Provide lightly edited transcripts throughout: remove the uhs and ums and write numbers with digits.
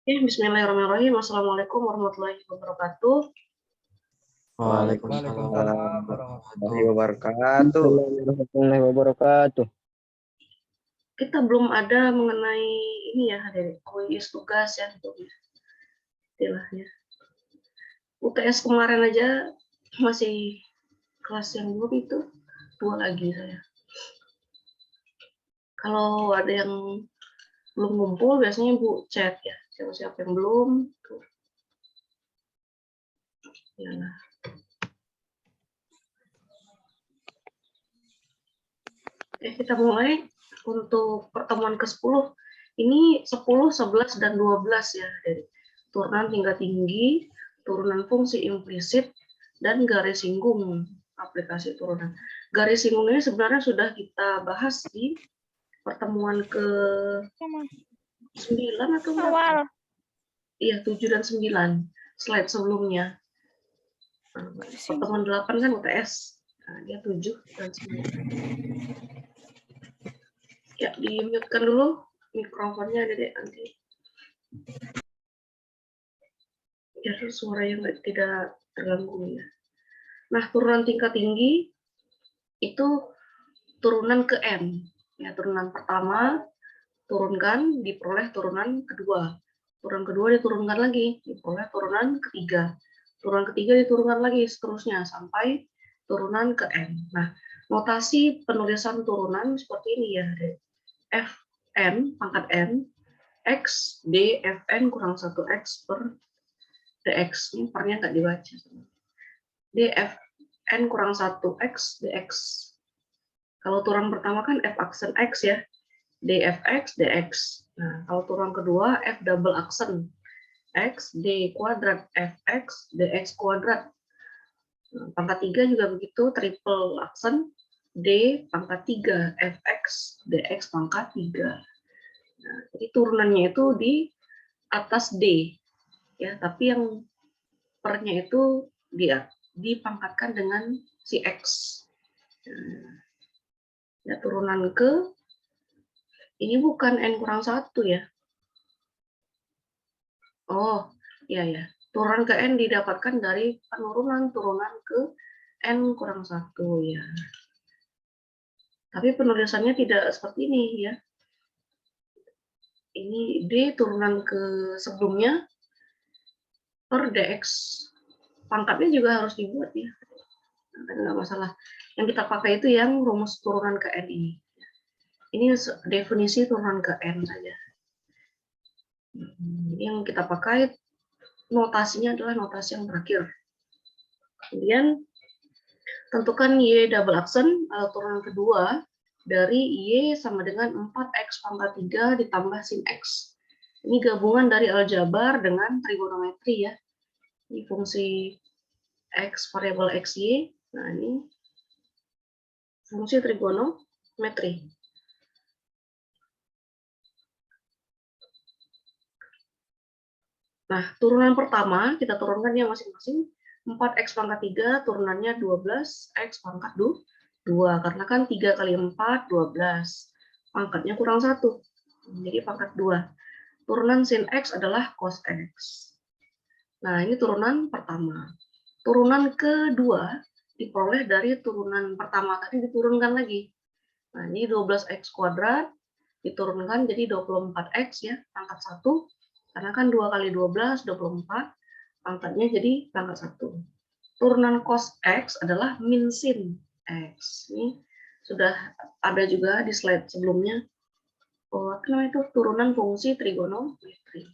Bismillahirrahmanirrahim. Assalamualaikum warahmatullahi wabarakatuh. Waalaikumsalam warahmatullahi wabarakatuh. warahmatullahi wabarakatuh. Kita belum ada mengenai ini ya, dari kuis tugas ya, istilahnya. UTS kemarin aja masih kelas yang belum itu, 2 lagi saya. Kalau ada yang belum ngumpul, biasanya Bu chat ya, siapa-siapa yang belum. Ya. Kita mulai untuk pertemuan ke-10. Ini 10, 11, dan 12 ya, dari turunan tingkat tinggi, turunan fungsi implisit, dan garis singgung aplikasi turunan. Garis singgung ini sebenarnya sudah kita bahas di pertemuan ke-9 atau berapa? Iya, 7 dan 9 slide sebelumnya. Pertemuan 8 kan UTS. Nah, dia 7 dan 9. Ya, di-mute-kan dulu mikrofonnya, Dedek, nanti. Biar suaranya tidak terganggu ya. Nah, turunan tingkat tinggi itu turunan ke N. Ya, turunan pertama turunkan, diperoleh turunan kedua. Turunan kedua diturunkan lagi, diperoleh turunan ketiga. Turunan ketiga diturunkan lagi, seterusnya sampai turunan ke N. Nah, notasi penulisan turunan seperti ini ya. Fn pangkat N, X, D, Fn kurang 1X per dx. Ini pernya nggak dibaca. Dfn kurang 1X dx. Kalau turunan pertama kan F aksen X ya, dfx dx. Nah, kalau turunan kedua F double aksen X, D kuadrat Fx dx kuadrat. Nah, pangkat 3 juga begitu, triple aksen D pangkat 3 Fx dx pangkat 3. Nah, jadi turunannya itu di atas D ya, tapi yang pernya itu dia dipangkatkan dengan si X. Nah, ya, turunan ke ini bukan N kurang 1 ya. Oh, iya ya. Turunan ke N didapatkan dari penurunan turunan ke N kurang 1 ya. Tapi penulisannya tidak seperti ini ya. Ini D turunan ke sebelumnya per dx. Pangkatnya juga harus dibuat ya. Nggak masalah. Yang kita pakai itu yang rumus turunan ke N ini. Ini definisi turunan ke N saja. Yang kita pakai notasinya adalah notasi yang terakhir. Kemudian tentukan Y double aksen atau turunan kedua dari Y sama dengan 4X pangkat 3 ditambah sin X. Ini gabungan dari aljabar dengan trigonometri ya. Ini fungsi X, variabel XY. Nah, ini fungsi trigonometri. Nah, turunan pertama kita turunkan yang masing-masing. 4X pangkat 3 turunannya 12X pangkat 2. Karena kan 3 kali 4, 12. Pangkatnya kurang 1. Jadi pangkat 2. Turunan sin X adalah cos X. Nah, ini turunan pertama. Turunan kedua diperoleh dari turunan pertama tadi diturunkan lagi. Nah, ini 12X kuadrat diturunkan jadi 24X ya, pangkat 1. Karena kan 2 kali 12, 24. Pangkatnya jadi pangkat 1. Turunan cos X adalah min sin X. Ini sudah ada juga di slide sebelumnya. Oh, apa namanya itu? Turunan fungsi trigonometri.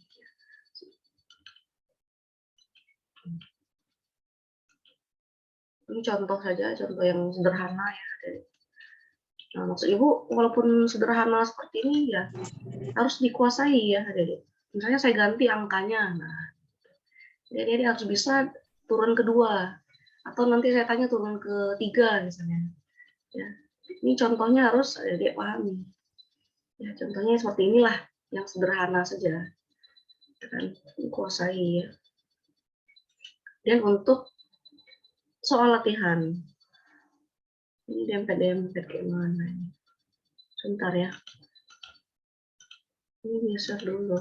Ini contoh saja, contoh yang sederhana ya. Nah, maksud Ibu, walaupun sederhana seperti ini ya harus dikuasai ya. Misalnya saya ganti angkanya. Nah, jadi harus bisa turun kedua. Atau nanti saya tanya turun ketiga misalnya. Ya, ini contohnya harus dia pahami. Ya, contohnya seperti inilah, yang sederhana saja. Kan dikuasai ya. Dan untuk soal latihan. Ini dempet-dempet kayak mana ini. Sebentar ya. Ini geser dulu.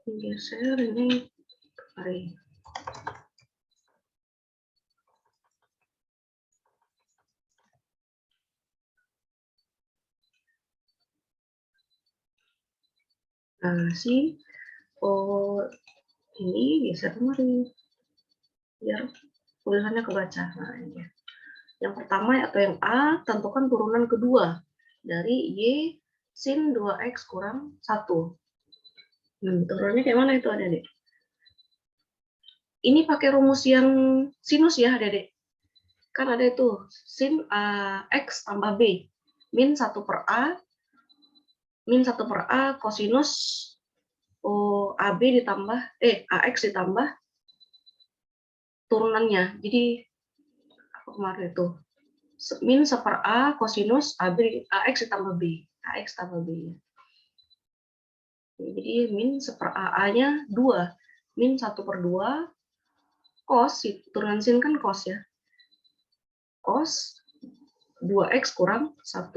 Geser ini hari. Nah, ini geser kemari biar tulisannya kebaca. Nah, ini. Yang pertama atau yang A, tentukan turunan kedua dari Y sin 2X kurang 1. Turunannya kayak mana itu adik-adik? Ini pakai rumus yang sinus ya adik-adik. Kan ada itu sin X tambah B min 1 per A kosinus AB ditambah AX ditambah turunannya. Jadi apa kemarin itu? Min 1 per A kosinus AX ditambah B. AX tambah B. Jadi min 1 per AA-nya 2. Min 1 per 2 cos, turunan sin kan cos ya. Cos 2X kurang 1.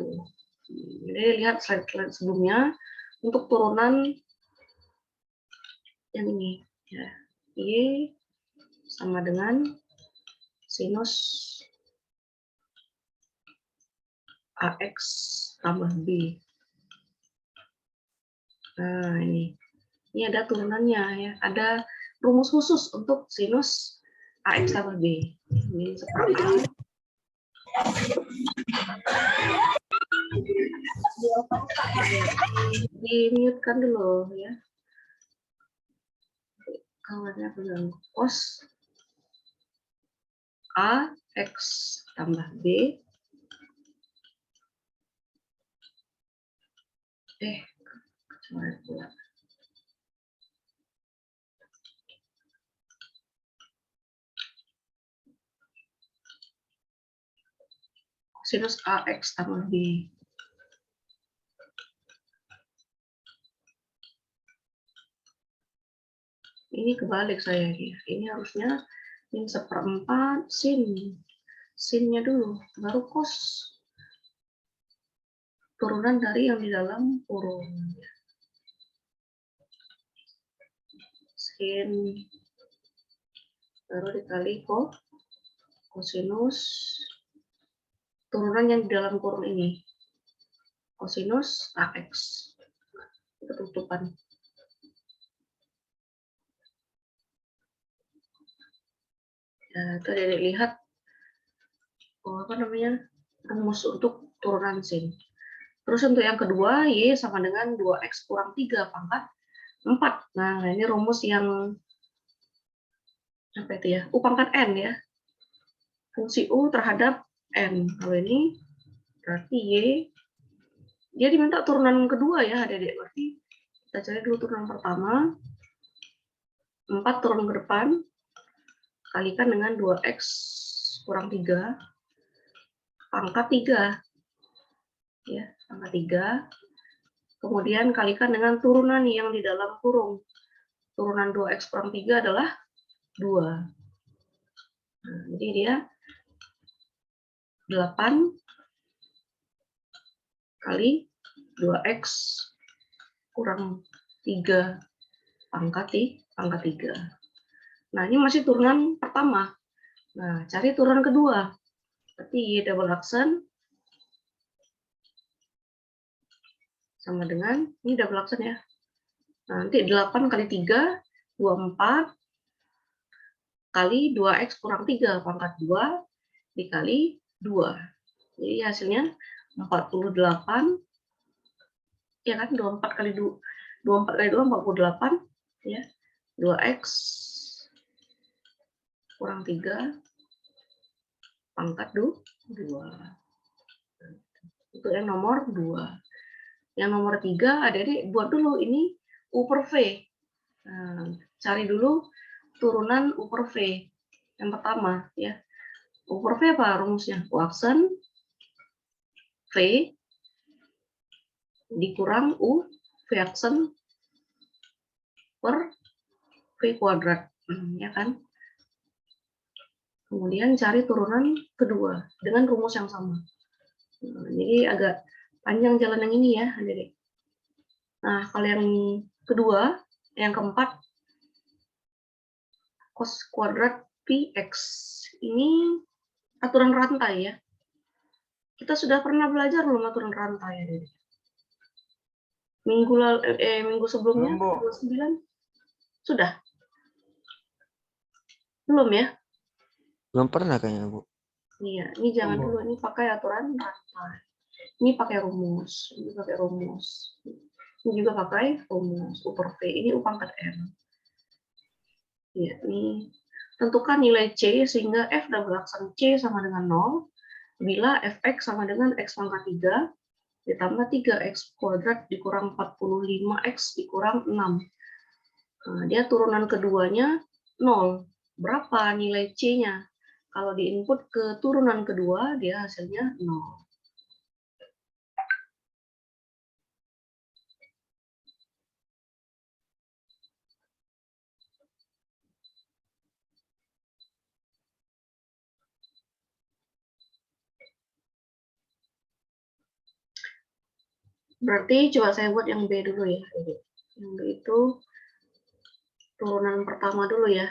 Jadi lihat slide sebelumnya untuk turunan yang ini ya. Y sama dengan sinus AX tambah B. Nah, ini ada turunannya ya. Ada rumus khusus untuk sinus AX tambah B. Ini seperti ini. Di-mute-kan dulu ya. Kawannya bilang cos AX tambah B kecuali pula. Sinus AX tambah B. Ini kebalik saya ya. Ini harusnya min 1/4 sin. Sinnya dulu, baru cos. Turunan dari yang di dalam kurung. Sin. Baru dikali kosinus. Turunan yang di dalam kurung ini. Kosinus AX. Ketutupan. Ya, itu ada lihat rumus untuk turunan sin. Terus untuk yang kedua, Y sama dengan 2X kurang 3 pangkat 4. Nah, ini rumus yang apa itu ya? U pangkat N ya. Fungsi U terhadap N. Kalau ini berarti Y, dia diminta turunan kedua ya adik-adik. Berarti kita cari dulu turunan pertama. 4 turun ke depan. Kalikan dengan 2X kurang 3 pangkat 3 ya, pangkat 3, kemudian kalikan dengan turunan yang di dalam kurung. Turunan 2X kurang 3 adalah 2. Nah, jadi dia 8 kali 2X kurang 3 pangkat 3. Nah, ini masih turunan pertama. Nah, cari turunan kedua. Berarti Y double aksen sama dengan, ini double aksen ya. Nah, nanti 8 kali 3, 24 kali 2X kurang 3 pangkat 2 dikali 2. Jadi hasilnya 48. Ya kan, 24 kali 2, 48 ya. 2X kurang 3 pangkat 2. Itu yang nomor 2. Yang nomor 3, adik-adik buat dulu ini U per V. Nah, cari dulu turunan U per V. Yang pertama ya. U per V apa rumusnya? U aksen V dikurang U V aksen per V kuadrat. Ya kan? Kemudian cari turunan kedua dengan rumus yang sama. Nah, jadi agak panjang jalan yang ini ya, adik-adik. Nah, kalau yang kedua, Yang keempat, cos kuadrat Px. Ini aturan rantai ya. Kita sudah pernah belajar belum aturan rantai ya? Minggu sebelumnya, Belum, Bu. 29? Sudah? Belum ya? Belum pernah kayaknya, Bu. Iya, ini jangan Belum. dulu. Ini pakai aturan rantai. Ini pakai rumus. Ini pakai rumus. Ini juga pakai rumus. U per V. Ini U pangkat M. Ya, ini tentukan nilai C sehingga F double aksen C sama dengan 0 bila Fx sama dengan X pangkat 3 ditambah 3X kuadrat dikurang 45X dikurang 6. Nah, dia turunan keduanya 0. Berapa nilai C-nya? Kalau diinput ke turunan kedua, dia hasilnya 0. Berarti coba saya buat yang B dulu ya. Yang B itu turunan pertama dulu ya.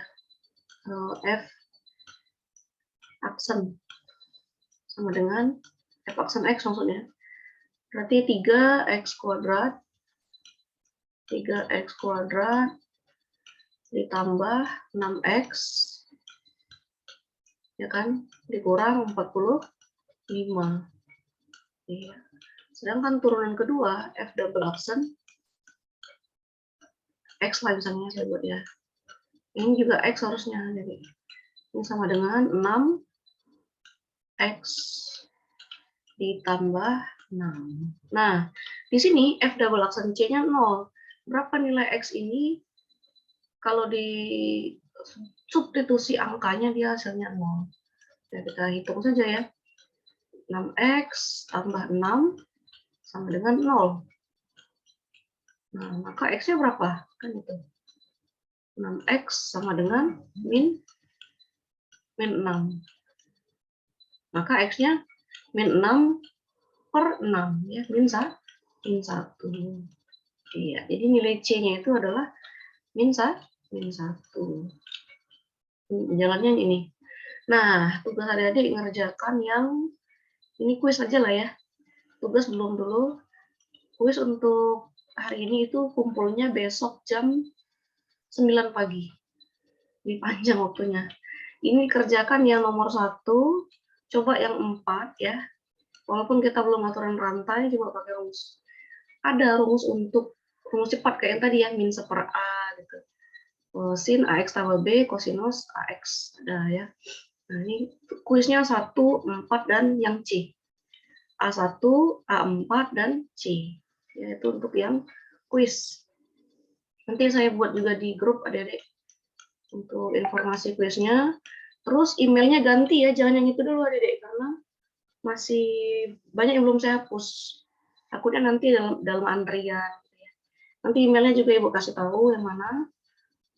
F aksen sama dengan F aksen X maksudnya. Berarti 3X kuadrat. 3X kuadrat ditambah 6X. Ya kan? Dikurang 45. Iya. Sedangkan turunan kedua, F double aksen, X lah misalnya saya buat ya. Ini juga X harusnya. Jadi ini sama dengan 6X ditambah 6. Nah, di sini F double aksen C-nya 0. Berapa nilai X ini? Kalau di substitusi angkanya dia hasilnya 0. Ya, kita hitung saja ya. 6X tambah 6 sama dengan 0. Nah, maka X-nya berapa? Kan itu. 6X sama dengan min 6. Maka X-nya min 6 per 6. Ya, min 1. Iya, jadi nilai C-nya itu adalah min 1. Jalannya ini. Nah, tugas adik-adik ngerjakan yang ini kuis aja lah ya. Tugas belum dulu. Kuis untuk hari ini itu kumpulnya besok jam 9 pagi. Ini panjang waktunya. Ini kerjakan yang nomor 1, coba yang 4 ya. Walaupun kita belum aturan rantai, coba pakai rumus. Ada rumus untuk rumus cepat kayak yang tadi ya, min 1 per A gitu. Sin AX tambah B, kosinus AX. Ada ya. Nah, ini kuisnya 1, 4, dan yang C. A1, A4, dan C. Yaitu untuk yang kuis. Nanti saya buat juga di grup adik-adik untuk informasi kuisnya. Terus emailnya ganti ya, jangan yang itu dulu adik-adik, karena masih banyak yang belum saya hapus. Takutnya nanti dalam antrian. Nanti emailnya juga Ibu kasih tahu yang mana.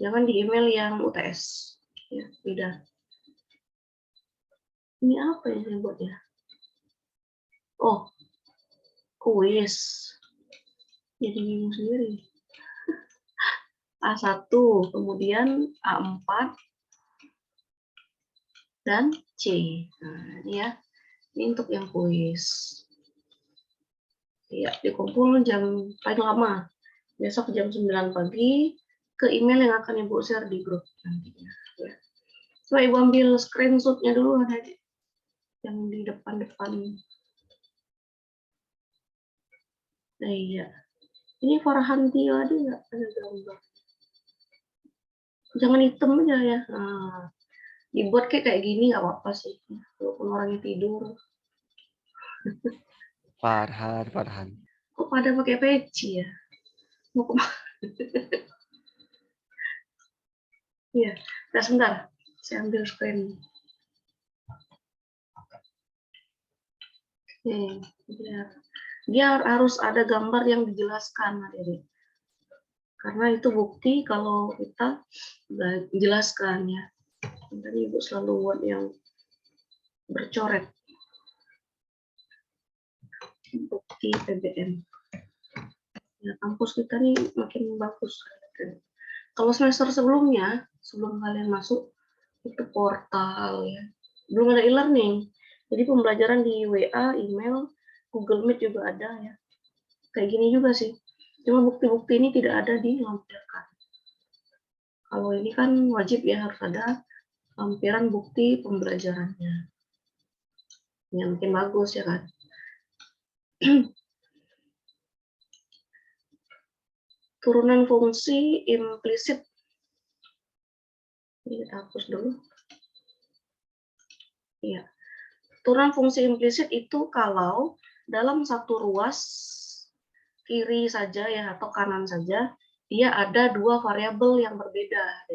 Jangan di email yang UTS. Ya, beda. Ini apa yang saya buat ya? Oh, kuis. Jadi bingung sendiri. A1, kemudian A4, dan C. Nah, ini ya. Ini untuk yang kuis. Ya, dikumpul jam paling lama. Besok jam 9 pagi ke email yang akan Ibu share di grup nantinya. Ya. Coba Ibu ambil screenshot-nya dulu ada yang di depan-depan. Nah, iya. Ini Farhan Tio ada nggak? Ada gambar. Jangan hitam aja ya. Nah, dibuat kayak gini nggak apa-apa sih. Walaupun orangnya tidur. Farhan. Kok pada pakai peci ya? Mau kemana? Iya, nah, sebentar. Saya ambil screen. Dia harus ada gambar yang dijelaskan, adik-adik. Karena itu bukti kalau kita jelaskan ya. Tadi Ibu selalu buat yang bercoret. Bukti PBM. Ya, kampus kita nih makin bagus. Kalau semester sebelumnya, sebelum kalian masuk, itu portal ya. Belum ada e-learning. Jadi pembelajaran di WA, email, Google Meet juga ada ya. Kayak gini juga sih. Cuma bukti-bukti ini tidak ada dilampirkan. Kalau ini kan wajib ya, harus ada lampiran bukti pembelajarannya. Yang makin bagus ya kan. Turunan fungsi implisit. Ini kita hapus dulu. Iya. Turunan fungsi implisit itu kalau dalam satu ruas kiri saja ya atau kanan saja, dia ada dua variabel yang berbeda.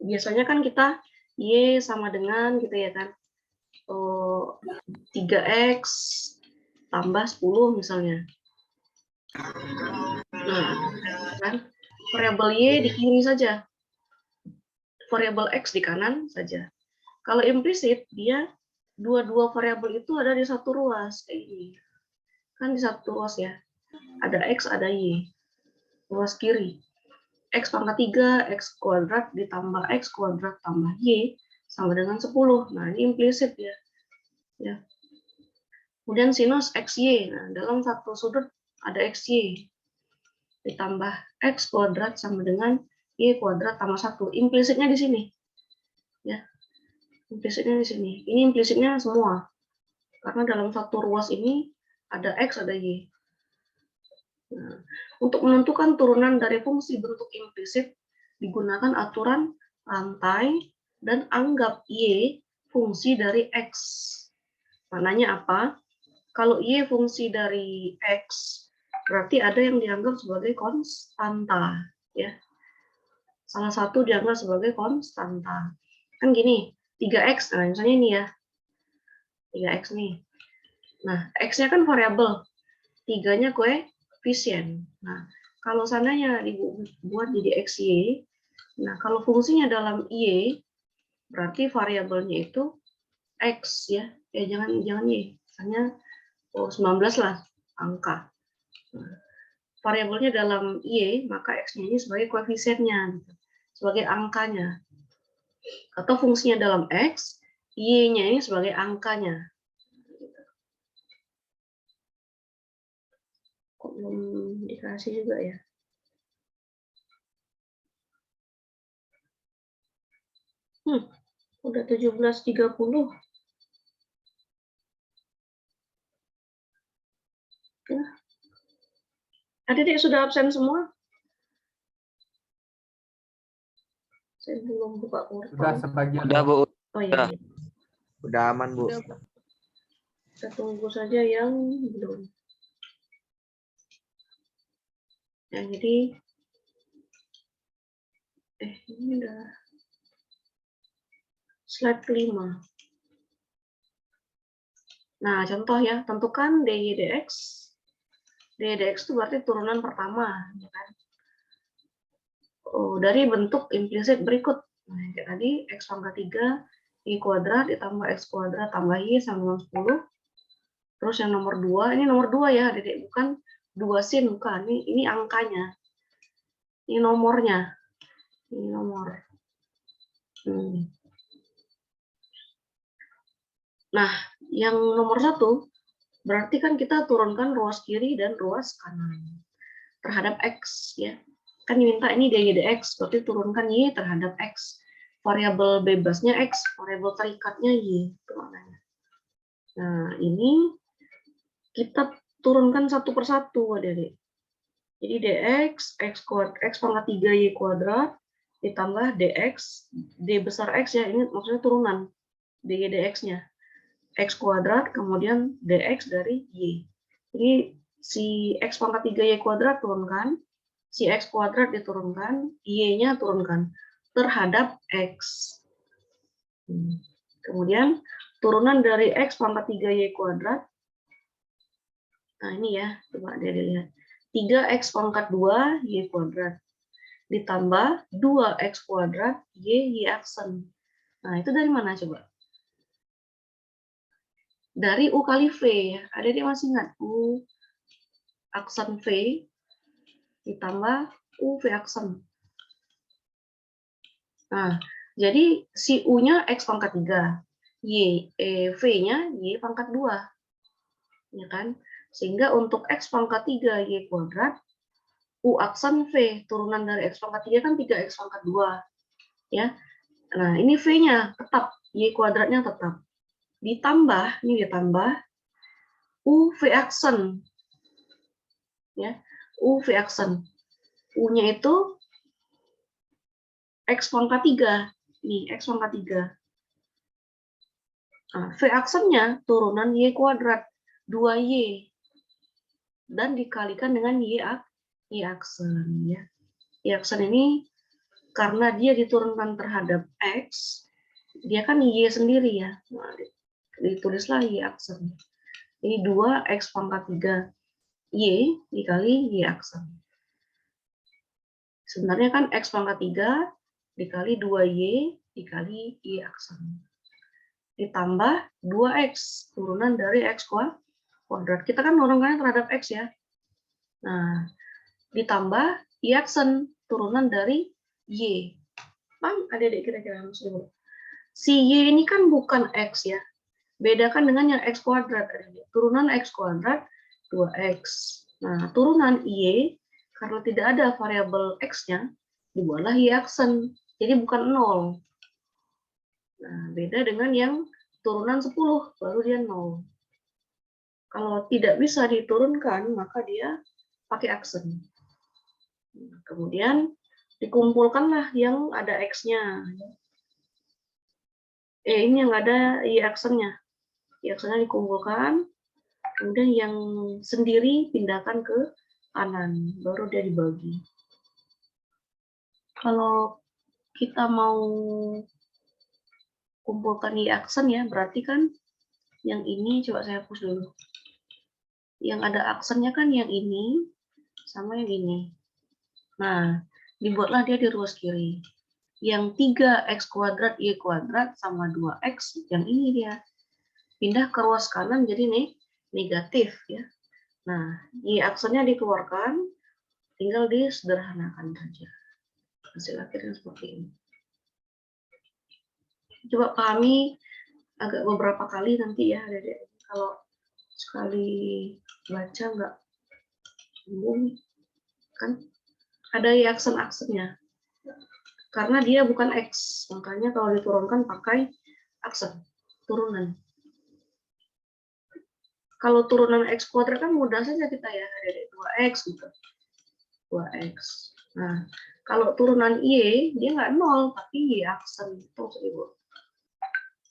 Biasanya kan kita Y sama dengan gitu ya kan. 3X tambah 10 misalnya. Nah, kan variabel Y di kiri saja. Variabel X di kanan saja. Kalau implisit, dia dua-dua variabel itu ada di satu ruas kayak ini. Kan di satu ruas ya. Ada X, ada Y. Ruas kiri. X pangkat 3, X kuadrat ditambah X kuadrat tambah Y sama dengan 10. Nah, ini implisit ya. Ya. Kemudian sinus XY. Nah, dalam satu sudut ada XY. Ditambah X kuadrat sama dengan Y kuadrat tambah 1. Implisitnya di sini. Ya. Implisitnya di sini. Ini implisitnya semua. Karena dalam satu ruas ini ada X, ada Y. Nah, untuk menentukan turunan dari fungsi bentuk implisit, digunakan aturan rantai dan anggap Y fungsi dari X. Maknanya apa? Kalau Y fungsi dari X, berarti ada yang dianggap sebagai konstanta. Ya. Salah satu dianggap sebagai konstanta. Kan gini, 3X, nah misalnya ini ya, 3X nih. Nah, X-nya kan variabel, 3-nya koefisien. Nah, kalau sananya dibuat jadi XY, nah kalau fungsinya dalam Y, berarti variabelnya itu X ya. Jangan Y, misalnya 19 lah angka. Nah, variabelnya dalam Y, maka X-nya ini sebagai koefisiennya, gitu, sebagai angkanya. Atau fungsinya dalam X, Y-nya ini sebagai angkanya. Kok belum dikasih juga ya? Udah 17.30. Ya. Adik-adik sudah absen semua? Saya belum buka portal. Sudah sebagian. Udah, Bu. Oh iya. Udah aman, Bu. Kita tunggu saja yang belum. Ya, jadi ini udah slide kelima. Nah, contoh ya, tentukan dy dx. Dy dx itu berarti turunan pertama, ya kan? Dari bentuk implisit berikut. Nah, kayak tadi x pangkat 3 y kuadrat ditambah x kuadrat tambah y sama dengan 10. Terus yang nomor 2, ini nomor 2 ya, Dedek, bukan 2 sin, bukan. Ini angkanya. Ini nomornya. Ini nomor. Nah, yang nomor 1, berarti kan kita turunkan ruas kiri dan ruas kanan terhadap X. Ya. Kan diminta ini dy dx, berarti turunkan Y terhadap X. Variabel bebasnya X, variabel terikatnya Y. Itu maknanya. Nah, ini kita turunkan satu persatu, Adik. Jadi dx, x pangkat 3 y kuadrat, ditambah dx, d besar x ya, ini maksudnya turunan, dy dx-nya. X kuadrat, kemudian dx dari y. Jadi si x pangkat 3 y kuadrat turunkan, si x kuadrat diturunkan, y-nya turunkan terhadap x. Kemudian turunan dari x pangkat 3 y kuadrat. Nah ini ya, coba dia dilihat. 3x pangkat 2 y kuadrat ditambah 2x kuadrat y aksen. Nah itu dari mana coba? Dari U kali V ya. Ada dia masih ingat? U aksen V ditambah U V aksen. Nah, jadi si U-nya X pangkat 3. V-nya Y pangkat 2. Ya kan? Sehingga untuk X pangkat 3 Y kuadrat, U aksen V, turunan dari X pangkat 3 kan 3X pangkat 2. Ya. Nah, ini V-nya tetap, Y kuadratnya tetap. Ditambah, ini ditambah U V aksen. Ya, U V aksen. U-nya itu X pangkat 3. Nih, X pangkat 3. Nah, V aksennya turunan Y kuadrat, 2Y. Dan dikalikan dengan Y aksen. Ya. Y aksen ini karena dia diturunkan terhadap X, dia kan Y sendiri ya. Nah, ditulislah Y aksen. Ini 2X pangkat 3 Y dikali Y aksen. Sebenarnya kan X pangkat 3 dikali 2Y dikali Y aksen. Ditambah 2X, turunan dari X kuadrat. Kita kan menurunkannya terhadap X ya. Nah, ditambah Y aksen, turunan dari Y. Paham adik-adik kira-kira maksudnya? Si Y ini kan bukan X ya. Bedakan dengan yang X kuadrat. Turunan X kuadrat 2X. Nah, turunan Y, karena tidak ada variabel X-nya, dibuatlah Y aksen. Jadi bukan 0. Nah, beda dengan yang turunan 10, baru dia 0. Kalau tidak bisa diturunkan, maka dia pakai aksen. Nah, kemudian dikumpulkanlah yang ada X-nya. Ini yang ada Y aksennya. Y aksennya dikumpulkan, kemudian yang sendiri pindahkan ke kanan, baru dia dibagi. Kalau kita mau kumpulkan Y aksen ya, berarti kan yang ini, coba saya hapus dulu. Yang ada aksennya kan yang ini, sama yang ini. Nah, dibuatlah dia di ruas kiri. Yang 3X kuadrat Y kuadrat sama 2X, yang ini dia. Pindah ke ruas kanan jadi negatif ya. Nah, Y aksennya dikeluarkan, tinggal disederhanakan saja. Hasil akhirnya seperti ini. Coba pahami agak beberapa kali nanti ya, Dedek. Kalau sekali baca nggak bingung, kan ada Y aksen-aksennya. Karena dia bukan X, makanya kalau diturunkan pakai aksen, turunan. Kalau turunan X kuadrat kan mudah saja kita ya, Dedek, 2X gitu. 2X. Nah, kalau turunan Y, dia nggak 0, tapi Y aksen. Itu Ibu.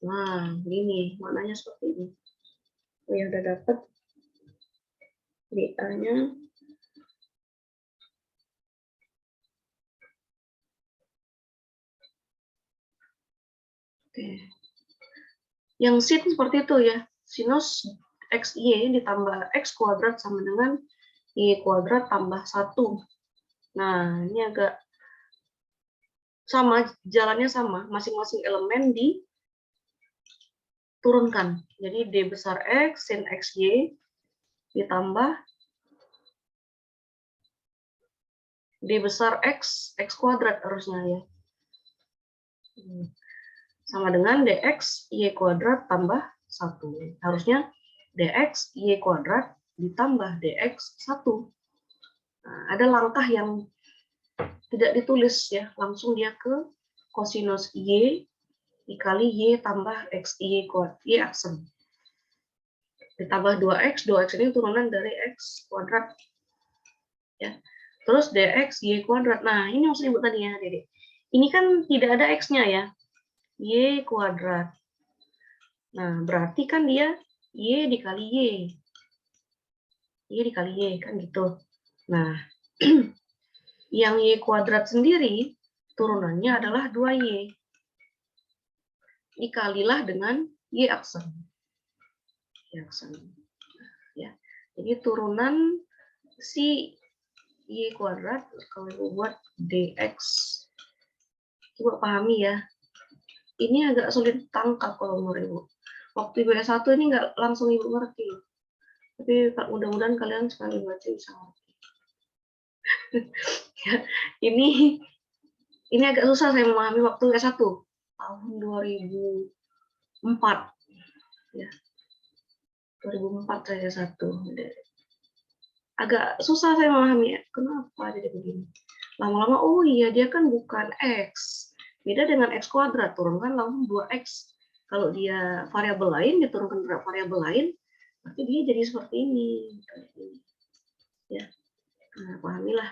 Nah, gini, maknanya seperti ini. Oh ya, udah dapat DA-nya. Oke. Yang sin seperti itu ya. Sinus XY ditambah X kuadrat sama dengan Y kuadrat tambah 1. Nah, ini agak sama, jalannya sama, masing-masing elemen diturunkan. Jadi D besar X, sin XY, ditambah D besar X, X kuadrat harusnya ya. Sama dengan DX, Y kuadrat tambah 1. Harusnya DX, Y kuadrat ditambah DX 1. Nah, ada langkah yang tidak ditulis ya, langsung dia ke kosinus Y dikali Y tambah XY kuadrat, Y aksen. Ditambah 2X, 2X ini turunan dari X kuadrat. Ya. Terus DX, Y kuadrat. Nah, ini maksud Ibu tadi ya, Dede. Ini kan tidak ada X-nya ya. Y kuadrat. Nah, berarti kan dia Y dikali Y. Y dikali Y, kan gitu. Nah, yang Y kuadrat sendiri, turunannya adalah 2Y. Dikalilah dengan Y aksen. Y aksen. Ya. Jadi turunan si Y kuadrat, kalau Ibu buat DX. Coba pahami ya. Ini agak sulit tangkap kalau menurut Ibu. Waktu Ibu S1 ini nggak langsung Ibu ngerti. Tapi mudah-mudahan kalian sekali baca bisa ngerti. Ya, ini Ini agak susah saya memahami waktu S1 tahun 2004 ya. 2004 saya S1. Agak susah saya memahami kenapa jadi begini. Lama-lama oh iya dia kan bukan X. Beda dengan X kuadrat, turunkan langsung 2X. Kalau dia variabel lain, diturunkan variabel lain, berarti dia jadi seperti ini. Ya, nah, pahamilah.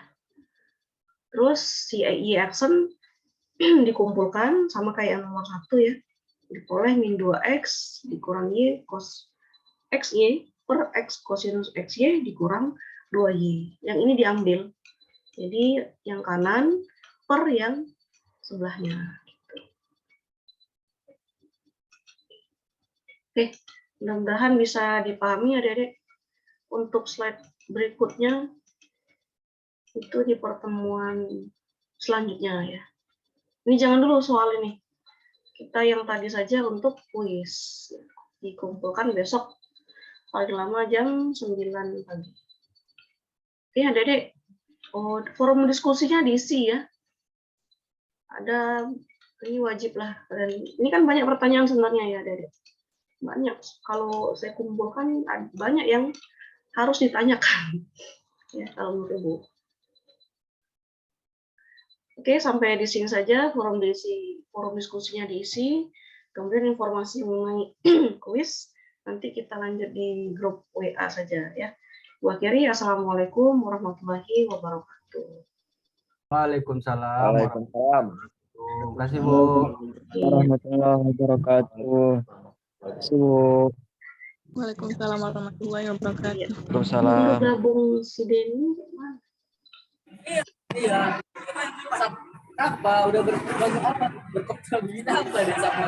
Terus si Y action dikumpulkan sama kayak nomor 1 ya. Diperoleh min 2X dikurang Y cos XY per X cosinus XY dikurang 2Y. Yang ini diambil. Jadi yang kanan per yang sebelahnya. Oke, mudah-mudahan bisa dipahami adik-adik. Untuk slide berikutnya itu di pertemuan selanjutnya ya. Ini jangan dulu soal ini. Kita yang tadi saja untuk kuis. Dikumpulkan besok paling lama jam 9 pagi. Oke adik-adik, forum diskusinya diisi ya. Ada, ini wajib lah. Dan ini kan banyak pertanyaan sebenarnya ya adik-adik. Banyak, kalau saya kumpulkan banyak yang harus ditanyakan ya kalau menurut Ibu. Oke, sampai di sini saja forum diskusinya diisi. Kemudian informasi mengenai kuis nanti kita lanjut di grup WA saja ya. Bu akhiri, assalamualaikum warahmatullahi wabarakatuh. Waalaikumsalam. Waalaikumsalam. Terima kasih Bu. Warahmatullahi wabarakatuh. Subuh. Waalaikumsalam warahmatullahi wabarakatuh. Waalaikumsalam. Gabung si Denny. Iya. Apa udah berkembang apa? Berkembang apa deh sama